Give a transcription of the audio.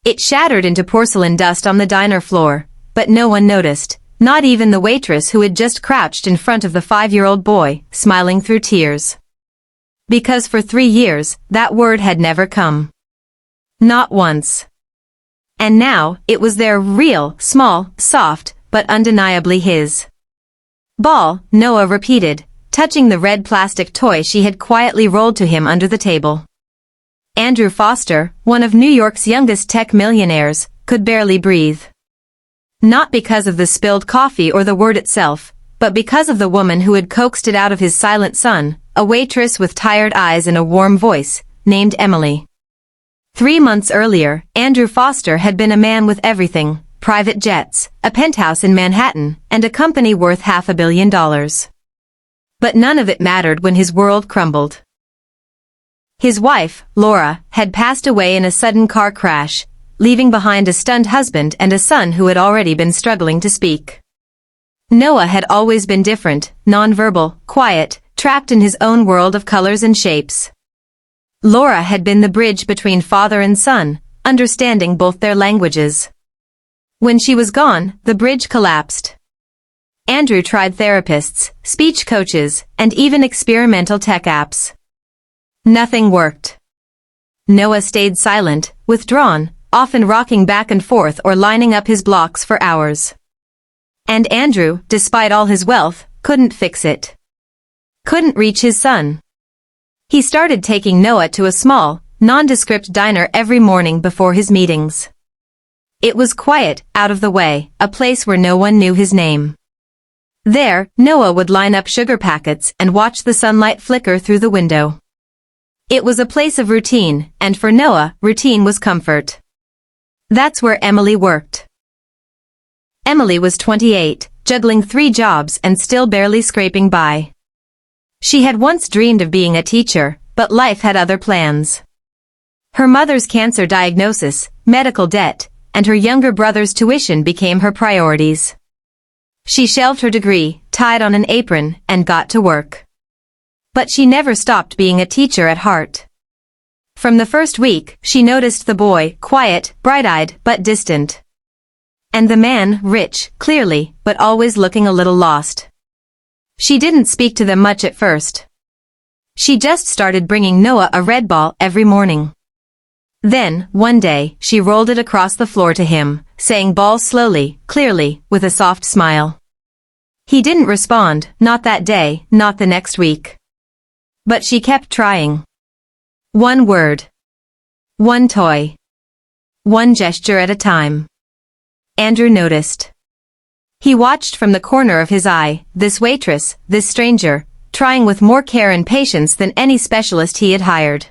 It shattered into porcelain dust on the diner floor, but no one noticed, not even the waitress who had just crouched in front of the 5-year-old boy, smiling through tears. Because for 3 years, that word had never come. Not once. And now, it was there, real, small, soft, but undeniably his. Ball, Noah repeated, touching the red plastic toy she had quietly rolled to him under the table. Andrew Foster, one of New York's youngest tech millionaires, could barely breathe. Not because of the spilled coffee or the word itself, but because of the woman who had coaxed it out of his silent son, a waitress with tired eyes and a warm voice, named Emily. 3 months earlier, Andrew Foster had been a man with everything, private jets, a penthouse in Manhattan, and a company worth $500 million. But none of it mattered when his world crumbled. His wife, Laura, had passed away in a sudden car crash, leaving behind a stunned husband and a son who had already been struggling to speak. Noah had always been different, nonverbal, quiet, trapped in his own world of colors and shapes. Laura had been the bridge between father and son, understanding both their languages. When she was gone, the bridge collapsed. Andrew tried therapists, speech coaches, and even experimental tech apps. Nothing worked. Noah stayed silent, withdrawn, often rocking back and forth or lining up his blocks for hours. And Andrew, despite all his wealth, couldn't fix it. Couldn't reach his son. He started taking Noah to a small, nondescript diner every morning before his meetings. It was quiet, out of the way, a place where no one knew his name. There, Noah would line up sugar packets and watch the sunlight flicker through the window. It was a place of routine, and for Noah, routine was comfort. That's where Emily worked. Emily was 28, juggling 3 jobs and still barely scraping by. She had once dreamed of being a teacher, but life had other plans. Her mother's cancer diagnosis, medical debt, and her younger brother's tuition became her priorities. She shelved her degree, tied on an apron, and got to work. But she never stopped being a teacher at heart. From the first week, she noticed the boy, quiet, bright-eyed, but distant. And the man, rich, clearly, but always looking a little lost. She didn't speak to them much at first. She just started bringing Noah a red ball every morning. Then, one day, she rolled it across the floor to him, saying ball slowly, clearly, with a soft smile. He didn't respond, not that day, not the next week. But she kept trying. One word. One toy. One gesture at a time. Andrew noticed. He watched from the corner of his eye, this waitress, this stranger, trying with more care and patience than any specialist he had hired.